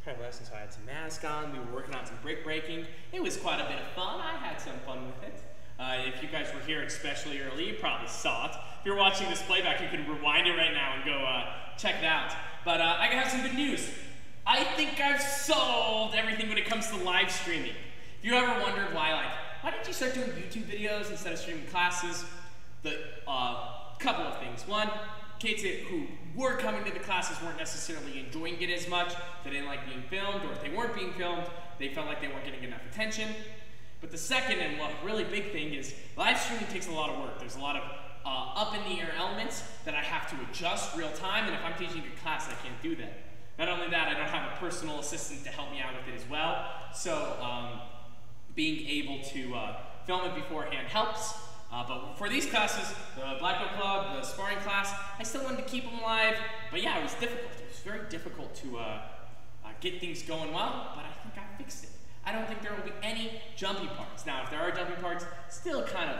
private lesson, so I had some mask on. We were working on some brick breaking. It was quite a bit of fun. I had some fun with it. If you guys were here especially early, you probably saw it. If you're watching this playback, you can rewind it right now and go check it out. But I have some good news. I think I've solved everything when it comes to live streaming. If you ever wondered why did you start doing YouTube videos instead of streaming classes? The couple of things. One, kids who were coming to the classes weren't necessarily enjoying it as much. They didn't like being filmed, or if they weren't being filmed, they felt like they weren't getting enough attention. But the second and really big thing is live streaming takes a lot of work. There's a lot of up-in-the-air elements that I have to adjust real time, and if I'm teaching a class, I can't do that. Not only that, I don't have a personal assistant to help me out with it as well, so being able to film it beforehand helps. But for these classes, the Black Belt Club, the Sparring Class, I still wanted to keep them live, but yeah, it was difficult. It was very difficult to get things going well, but I think I fixed it. I don't think there will be any jumpy parts. Now, if there are jumpy parts, still kind of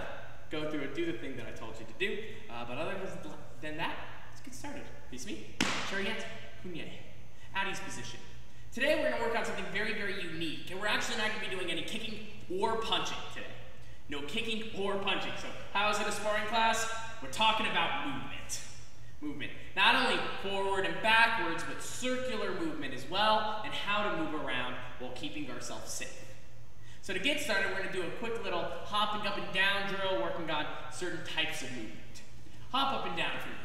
go through it, do the thing that I told you to do. But other than that, let's get started. Peace me, Chariot, Kunye, Addie's position. Today we're going to work on something very, very unique, and we're actually not going to be doing any kicking or punching today. No kicking or punching. So how is it a sparring class? We're talking about movement. Movement. Not only forward and backwards, but circular movement as well, and how to move around while keeping ourselves safe. So to get started, we're going to do a quick little hopping up and down drill, working on certain types of movement. Hop up and down for me.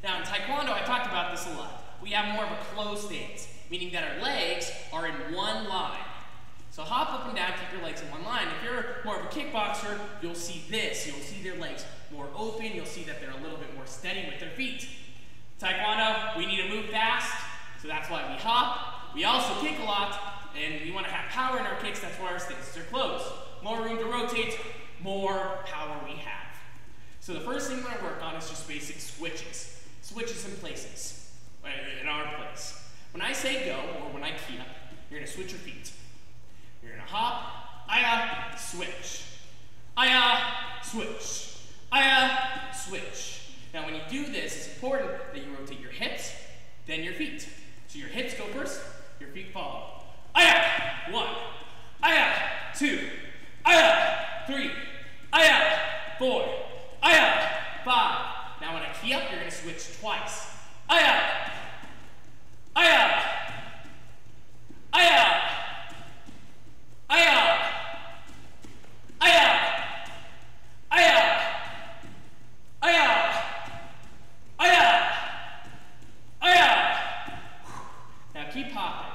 Now in Taekwondo, I talked about this a lot. We have more of a closed stance, meaning that our legs are in one line. So hop up and down, keep your legs in one line. If you're more of a kickboxer, you'll see this. You'll see their legs more open. You'll see that they're a little bit more steady with their feet. Taekwondo, we need to move fast, so that's why we hop. We also kick a lot, and we want to have power in our kicks. That's why our stances are closed. More room to rotate, more power we have. So the first thing we're going to work on is just basic switches. Switches in places, in our place. When I say go, or when I key up, you're going to switch your feet. You're going to hop, aya, switch. Aya, switch. Aya, switch. Now when you do this, it's important that you rotate your hips, then your feet. So your hips go first, your feet follow. Aya, 1. Aya, 2. Aya, 3. Aya, 4. Aya, 5. Now when I key up, you're going to switch twice. Aya, aya, aya. Aya! Aya! Aya! Aya! Aya! Aya! Now keep hopping.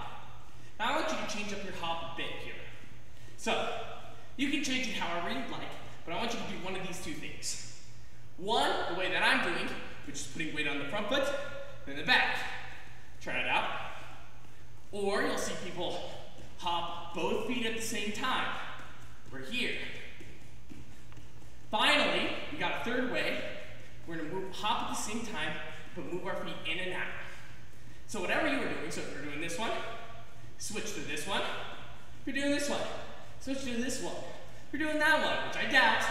Now I want you to change up your hop a bit here. So, you can change it however you'd like, but I want you to do one of these two things. One, the way that I'm doing, which is putting weight on the front foot, then the back. Try it out. Or you'll see people hop both feet at the same time. We're here. Finally, we got a third way. We're going to hop at the same time, but move our feet in and out. So whatever you were doing, so if you're doing this one, switch to this one. If you're doing this one, switch to this one. If you're doing that one, which I doubt,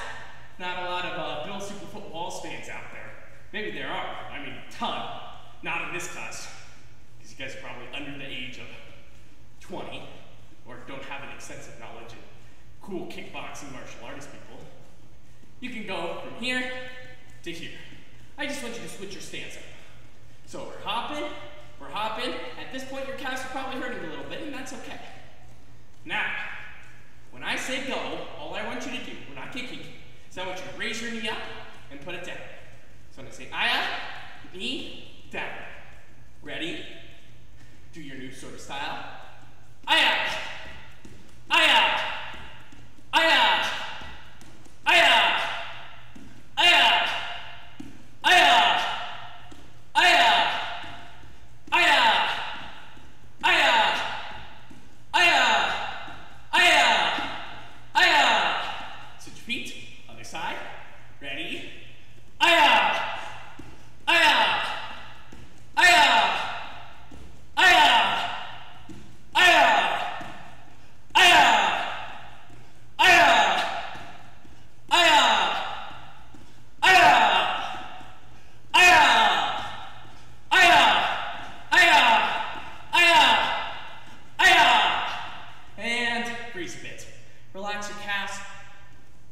not a lot of Bill Superfoot Walls fans out there. Maybe there are. I mean, a ton. Not in this class, because you guys are probably under the age of 20. Or don't have an extensive knowledge of cool kickboxing martial artist people, you can go from here to here. I just want you to switch your stance up. So we're hopping. At this point, your calves are probably hurting a little bit, and that's okay. Now, when I say go, all I want you to do, we're not kicking, so I want you to raise your knee up and put it down. So I'm going to say, aya, knee, down. Ready? Do your new sort of style. Aya! Aya! Aya! Aya! Aya! Aya! Aya! Aya! Aya! Aya! Aya! Aya! Switch feet, other side. Ready? Aya! Aya! Aya! Aya! Relax your calves.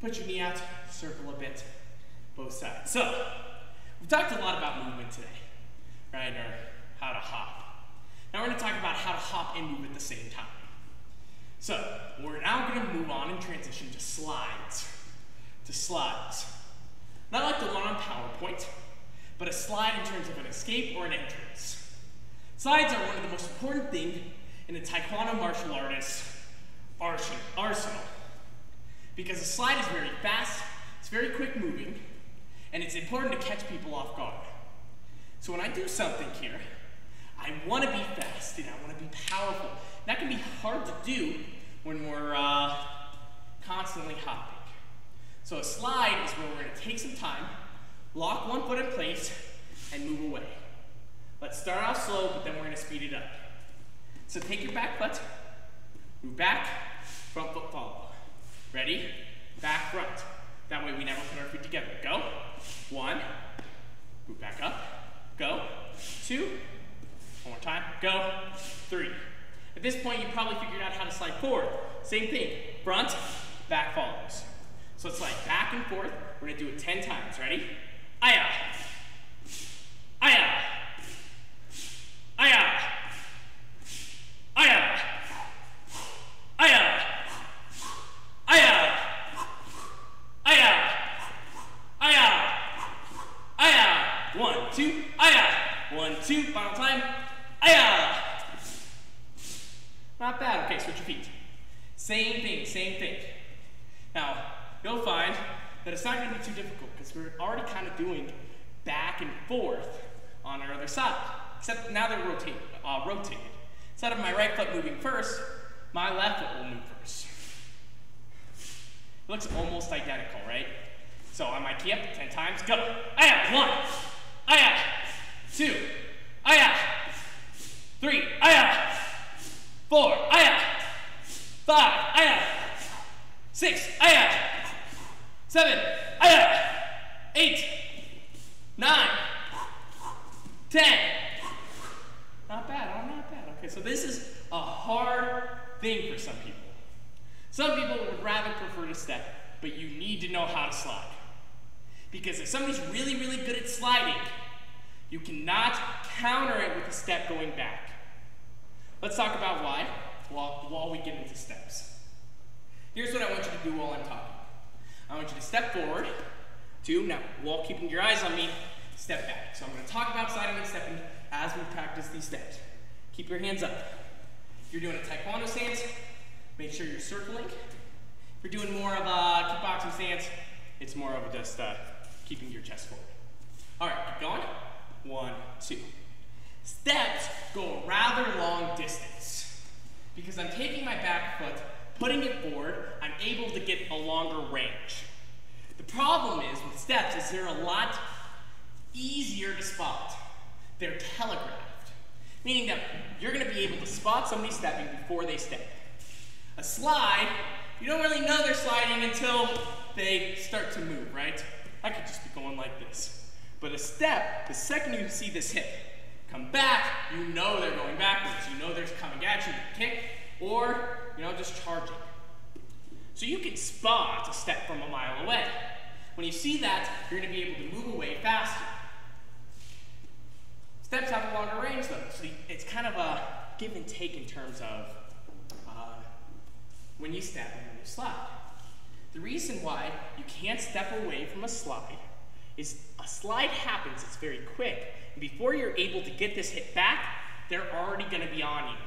Put your knee out. Circle a bit. Both sides. So, we've talked a lot about movement today, right? Or how to hop. Now we're going to talk about how to hop and move at the same time. So, we're now going to move on and transition to slides. Not like the one on PowerPoint, but a slide in terms of an escape or an entrance. Slides are one of the most important things in a Taekwondo martial artist's arsenal. Because a slide is very fast, it's very quick moving, and it's important to catch people off guard. So when I do something here, I want to be fast and I want to be powerful. That can be hard to do when we're constantly hopping. So a slide is where we're going to take some time, lock one foot in place, and move away. Let's start off slow, but then we're going to speed it up. So take your back foot, move back, front foot follow. Ready? Back, front. That way we never put our feet together. Go. 1. Move back up. Go. 2. One more time. Go. 3. At this point, you probably figured out how to slide forward. Same thing. Front, back follows. So it's like back and forth. We're going to do it 10 times. Ready? Aya. Aya. Aya. Aya. Aya. Aya. Aya. Aya. Aya. 1, 2. Aya. 1, 2. Final time. Aya. Not bad. Okay, switch your feet. Same thing. Now, you'll find that it's not going to be too difficult because we're already kind of doing back and forth on our other side. Except now they're rotated. Instead of my right foot moving first, my left foot will move first. It looks almost identical, right? So on my key up, 10 times, go. Aya, 1. Aya, 2. Aya, 3. Aya, 4. Aya, 5. Aya, 6. Aya, 7. Aya, 8. 9. 10. Not bad, not bad. Okay, so this is a hard thing for some people. Some people would rather prefer to step, but you need to know how to slide. Because if somebody's really, really good at sliding, you cannot counter it with a step going back. Let's talk about why while we get into steps. Here's what I want you to do while I'm talking. I want you to step forward. 2, now while keeping your eyes on me, step back. So I'm going to talk about sliding and stepping as we practice these steps. Keep your hands up. If you're doing a Taekwondo stance, make sure you're circling. If you're doing more of a kickboxing stance, it's more of just keeping your chest forward. All right, keep going. 1, 2. Steps go a rather long distance. Because I'm taking my back foot, putting it forward, I'm able to get a longer range. The problem is with steps is they're a lot easier to spot. They're telegraphed, meaning that you're going to be able to spot somebody stepping before they step. A slide, you don't really know they're sliding until they start to move, right? I could just be going like this. But a step, the second you see this hip come back, you know they're going backwards. You know they're coming at you to kick or, just charging. So you can spot a step from a mile away. When you see that, you're going to be able to move away faster. Steps have a longer range though, so it's kind of a give and take in terms of when you step and when you slide. The reason why you can't step away from a slide is a slide happens, it's very quick, and before you're able to get this hit back, they're already going to be on you,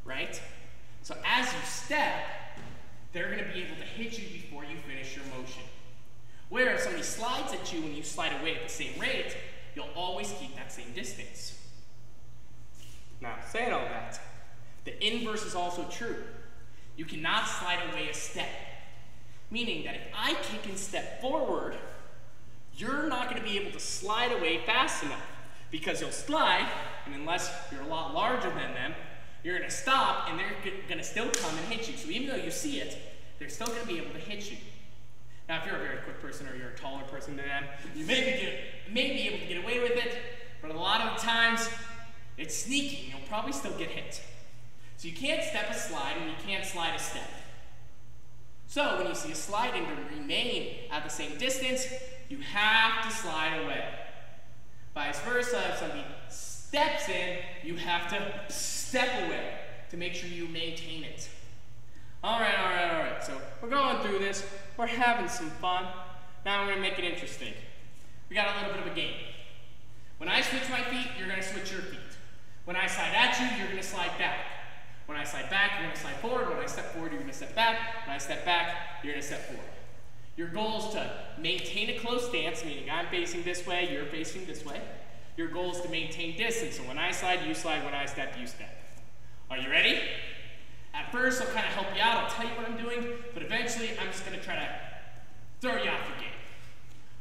right? So as you step, they're going to be able to hit you before you finish your motion. Where if somebody slides at you and you slide away at the same rate, you'll always keep that same distance. Now, saying all that, the inverse is also true. You cannot slide away a step. Meaning that if I kick and step forward, you're not going to be able to slide away fast enough. Because you'll slide, and unless you're a lot larger than them, you're going to stop, and they're going to still come and hit you. So even though you see it, they're still going to be able to hit you. Now, if you're a very quick person or you're a taller person than them, you may be able to get away with it, but a lot of the times, it's sneaky, and you'll probably still get hit. So you can't step a slide, and you can't slide a step. So when you see a slide in to remain at the same distance, you have to slide away. Vice versa, if somebody steps in, you have to step away to make sure you maintain it. All right. So we're going through this. We're having some fun. Now we're gonna make it interesting. We got a little bit of a game. When I switch my feet, you're gonna switch your feet. When I slide at you, you're gonna slide back. When I slide back, you're gonna slide forward. When I step forward, you're gonna step back. When I step back, you're gonna step forward. Your goal is to maintain a close stance, meaning I'm facing this way, you're facing this way. Your goal is to maintain distance, so when I slide, you slide. When I step, you step. Are you ready? At first, I'll kind of help you out. I'll tell you what I'm doing, but eventually, I'm just gonna try to throw you off your game.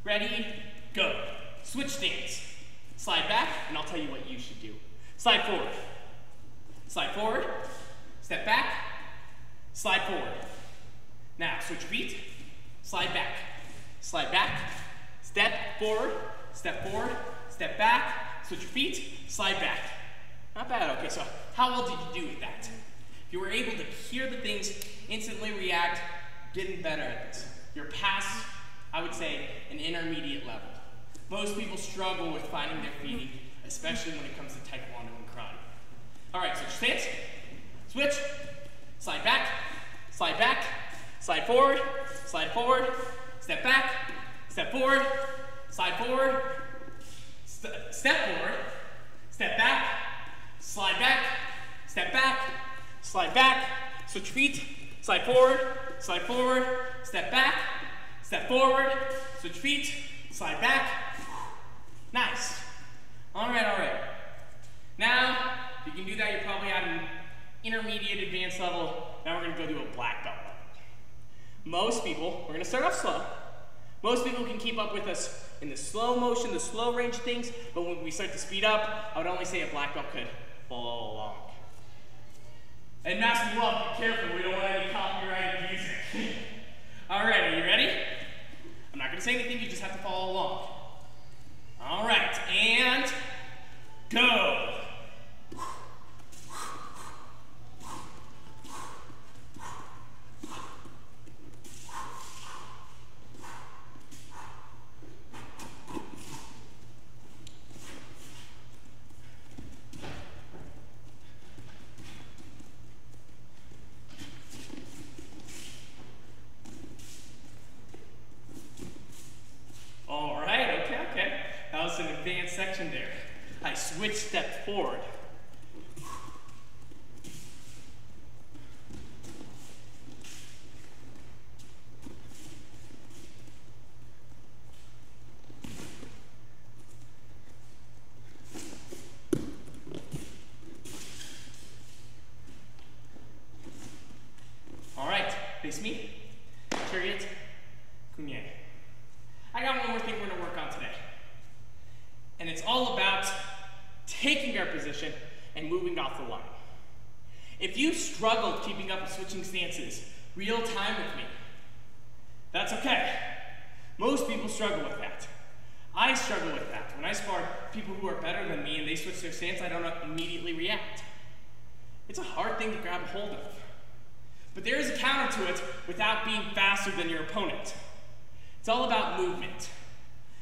Ready? Go. Switch stance. Slide back, and I'll tell you what you should do. Slide forward. Slide forward. Step back. Slide forward. Now, switch feet. Slide back. Slide back. Step forward. Step forward. Step back. Switch your feet. Slide back. Not bad. Okay, so how well did you do with that? If you were able to hear the things, instantly react, getting better at this. You're past, I would say, an intermediate level. Most people struggle with finding their feet, especially when it comes to Taekwondo and karate. All right, switch stance. Switch. Slide back. Slide back. Slide forward. Slide forward. Step back. Step forward. Slide forward. Step forward. Step back. Slide back. Step back. Slide back. Switch feet. Slide forward. Slide forward. Step back. Step forward. Switch feet. Slide back. Nice. All right. Now, if you can do that, you're probably at an intermediate advanced level. Now we're going to go to a black belt level. Most people, we're going to start off slow. Most people can keep up with us in the slow motion, the slow range things, but when we start to speed up, I would only say a black belt could follow along. And Master Love, be careful, we don't want any copyrighted music. All right, are you ready? I'm not going to say anything, you just have to follow along. All right, and go. An advanced section there. I switch step forward. All right, face me, chariot, kunye. I got one more thing we're going to work on today. And it's all about taking our position and moving off the line. If you struggle keeping up with switching stances real time with me, that's okay. Most people struggle with that. I struggle with that. When I spar people who are better than me and they switch their stance, I don't immediately react. It's a hard thing to grab a hold of. But there is a counter to it without being faster than your opponent. It's all about movement.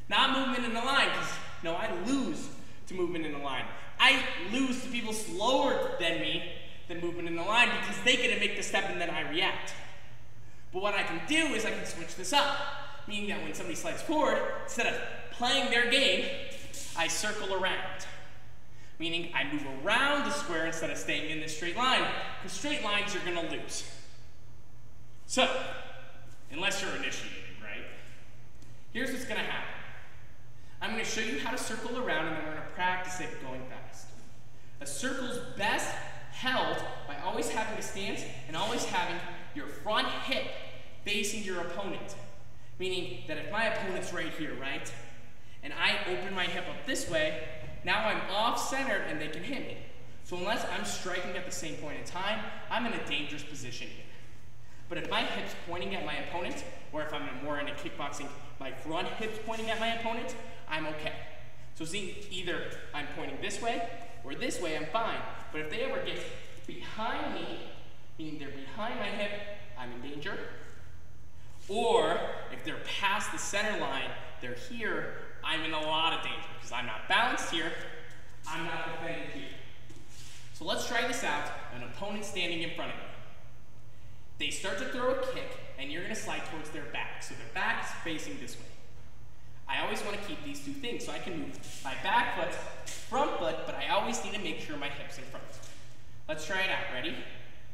Not movement in the line, because no, I lose to movement in the line. I lose to people slower than me than movement in the line because they get to make the step and then I react. But what I can do is I can switch this up, meaning that when somebody slides forward, instead of playing their game, I circle around. Meaning I move around the square instead of staying in this straight line, because straight lines you're gonna lose. So, unless you're initiated, right? Here's what's gonna happen. I'm going to show you how to circle around and then we're going to practice it going fast. A circle's best held by always having a stance and always having your front hip facing your opponent. Meaning that if my opponent's right here, right? And I open my hip up this way, now I'm off-centered and they can hit me. So unless I'm striking at the same point in time, I'm in a dangerous position here. But if my hip's pointing at my opponent, or if I'm more into kickboxing, my front hip's pointing at my opponent, I'm okay. So see, either I'm pointing this way, or this way, I'm fine. But if they ever get behind me, meaning they're behind my hip, I'm in danger. Or if they're past the center line, they're here, I'm in a lot of danger because I'm not balanced here, I'm not defending here. So let's try this out, an opponent standing in front of you. They start to throw a kick, and you're going to slide towards their back. So their back is facing this way. I always want to keep these two things, so I can move my back foot, front foot, but I always need to make sure my hip's in front. Let's try it out. Ready?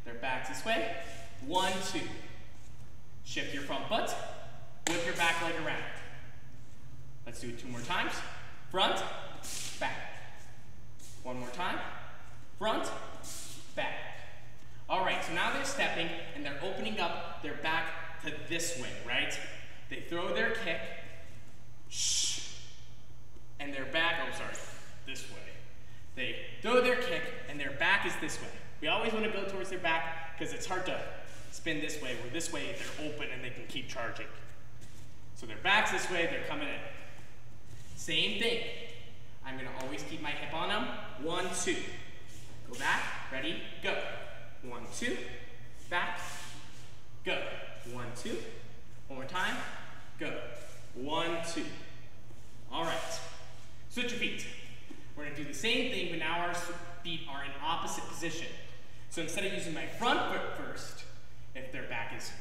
Their back's this way. 1, 2. Shift your front foot, whip your back leg around. Let's do it 2 more times. Front, back. 1 more time. Front, back. All right, so now they're stepping and they're opening up their back to this way, right? They throw their kick, and their back, this way. They throw their kick and their back is this way. We always want to go towards their back because it's hard to spin this way, where this way they're open and they can keep charging. So their back's this way, they're coming in. Same thing. I'm going to always keep my hip on them. 1, 2. Go back, ready, go. 1, 2, back, go. 1, 2. One more time, go. 1, 2. All right. Switch your feet. We're going to do the same thing, but now our feet are in opposite position. So instead of using my front foot first, if their back is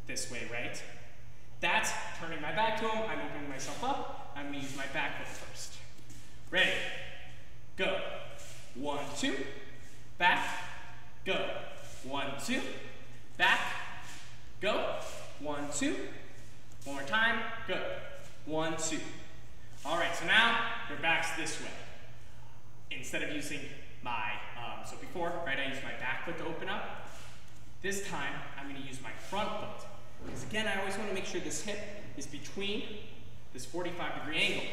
this way, right? That's turning my back to them. I'm opening myself up. I'm going to use my back foot first. Ready? Go. 1, 2. Back. Go. 1, 2. Back. Go. 1, 2. One more time. Go. 1, 2. All right, so now their back's this way. Instead of using my, so before, right, I used my back foot to open up. This time, I'm going to use my front foot. Because again, I always want to make sure this hip is between this 45-degree angle.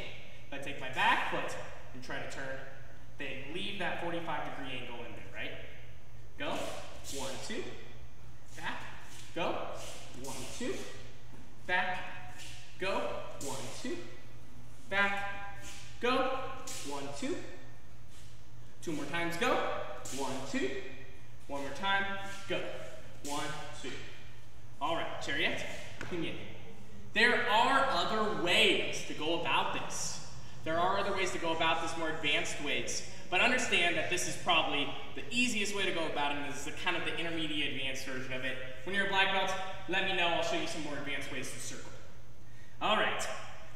If I take my back foot and try to turn, they leave that 45-degree angle in there, right? Go. 1, 2. Back. Go. 1, 2. Back. Go. 1, 2. Back. Go. 1, 2. 2 more times. Go. 1, 2. One more time. Go. 1, 2. All right, chariot. Pinion. There are other ways to go about this. There are other ways to go about this, more advanced ways. But understand that this is probably the easiest way to go about it, and this is kind of the intermediate advanced version of it. When you're a black belt, let me know. I'll show you some more advanced ways to circle. All right,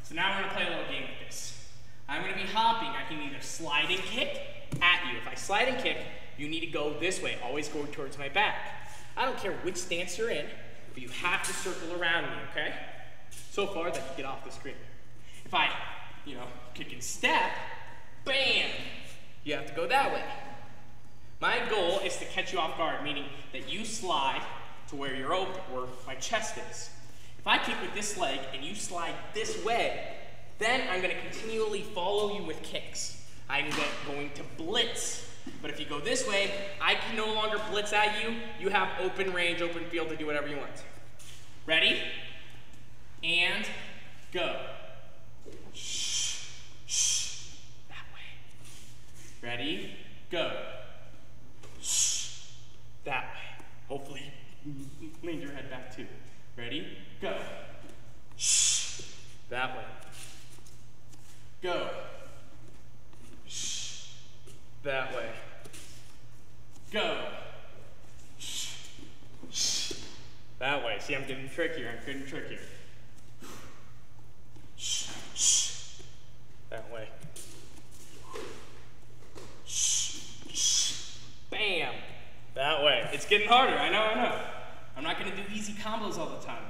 so now we're going to play a little game with this. I'm going to be hopping. I can either slide and kick at you. If I slide and kick, you need to go this way, always going towards my back. I don't care which stance you're in, but you have to circle around me, okay? So far, that you get off the screen. If I, kick and step, bam, you have to go that way. My goal is to catch you off guard, meaning that you slide to where you're open, where my chest is. If I kick with this leg and you slide this way, then I'm going to continually follow you with kicks. I'm going to blitz. But if you go this way, I can no longer blitz at you. You have open range, open field to do whatever you want. Ready? And go. Shh, shh, that way. Ready? Go. Shh, that way. Hopefully, lean your head back too. Ready? Go. Shh, that way. Go. Shh, that way. Go. Shh, shh, that way. See, I'm getting trickier. I'm getting trickier. Shh, shh, that way. Shh, shh, bam, that way. It's getting harder. I know. I'm not going to do easy combos all the time.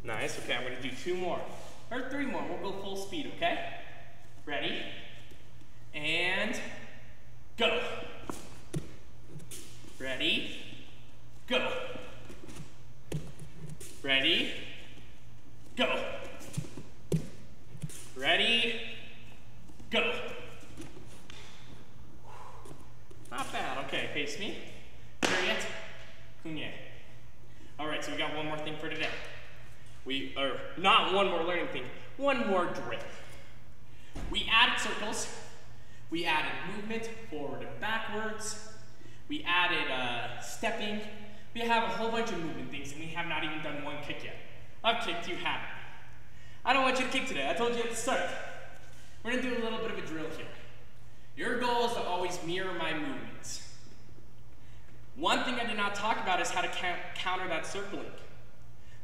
Nice, okay, I'm going to do 2 more, or 3 more. We'll go full speed, okay? Ready? And go. Ready? Go. Ready? Go. Ready? Go. Not bad. Okay, face me. Chariot. Kunye. All right, so we got one more thing for today. Not one more learning thing. one more drill. We added circles. We added movement forward and backwards. We added stepping. We have a whole bunch of movement things, and we have not even done one kick yet. I've kicked, you haven't. I don't want you to kick today. I told you at the start. We're going to do a little bit of a drill here. Your goal is to always mirror my movements. One thing I did not talk about is how to counter that circling.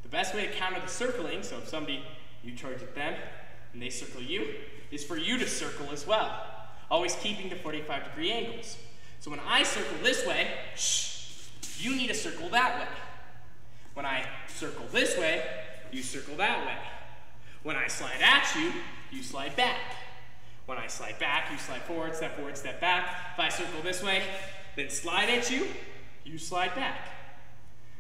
The best way to counter the circling, so if you charge at them and they circle you, is for you to circle as well. Always keeping the 45-degree angles. So when I circle this way, you need to circle that way. When I circle this way, you circle that way. When I slide at you, you slide back. When I slide back, you slide forward, step back. If I circle this way, then slide at you, you slide back.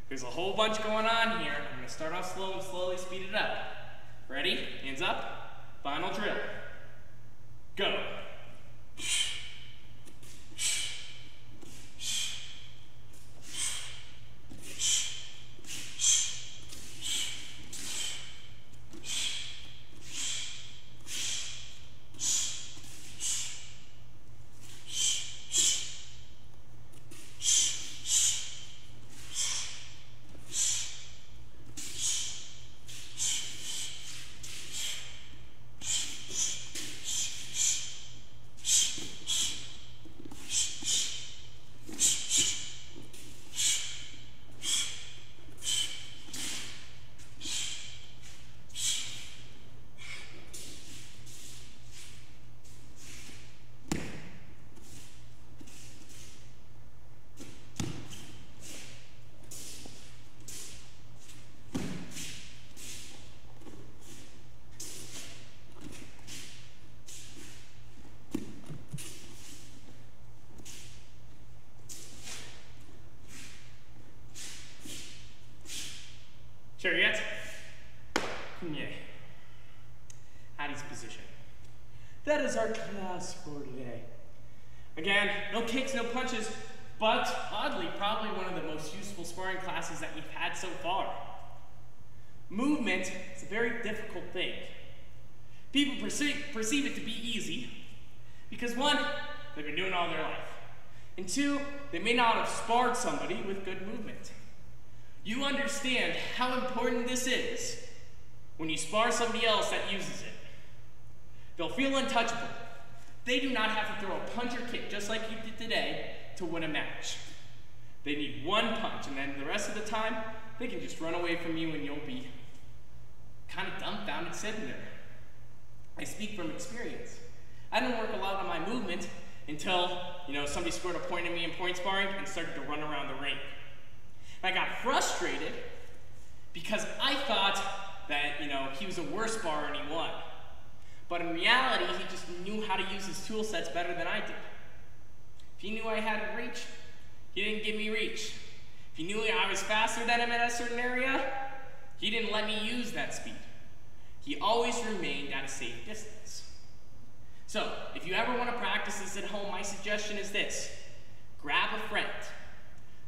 There's a whole bunch going on here. I'm going to start off slow and slowly speed it up. Ready? Hands up. Final drill. Go. Sure yet? Yeah. Addie's position. That is our class for today. Again, no kicks, no punches, but oddly, probably one of the most useful sparring classes that we've had so far. Movement is a very difficult thing. People perceive it to be easy because one, they've been doing it all their life, and two, they may not have sparred somebody with good movement. You understand how important this is when you spar somebody else that uses it. They'll feel untouchable. They do not have to throw a punch or kick, just like you did today, to win a match. They need one punch, and then the rest of the time, they can just run away from you and you'll be kind of dumbfounded sitting there. I speak from experience. I didn't work a lot on my movement until, somebody scored a point at me in point sparring and started to run around the ring. I got frustrated because I thought that, he was a worse sparrer and he won. But in reality, he just knew how to use his tool sets better than I did. If he knew I had reach, he didn't give me reach. If he knew I was faster than him in a certain area, he didn't let me use that speed. He always remained at a safe distance. So, if you ever want to practice this at home, my suggestion is this. Grab a friend.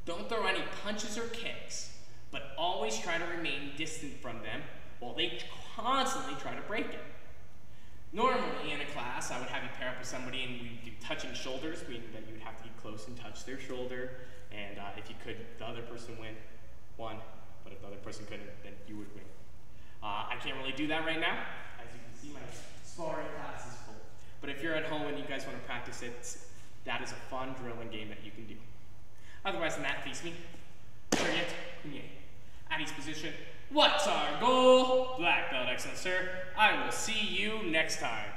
Don't throw any punches or kicks, but always try to remain distant from them while they constantly try to break it. Normally in a class, I would have you pair up with somebody and we'd do touching shoulders, meaning that you would have to get close and touch their shoulder, and if you could, the other person won, but if the other person couldn't, then you would win. I can't really do that right now. As you can see, my sparring class is full. But if you're at home and you guys want to practice it, that is a fun drilling game that you can do. Otherwise than that, face me. Chariot, Kunye. Addie's position. What's our goal? Black belt, excellent sir. I will see you next time.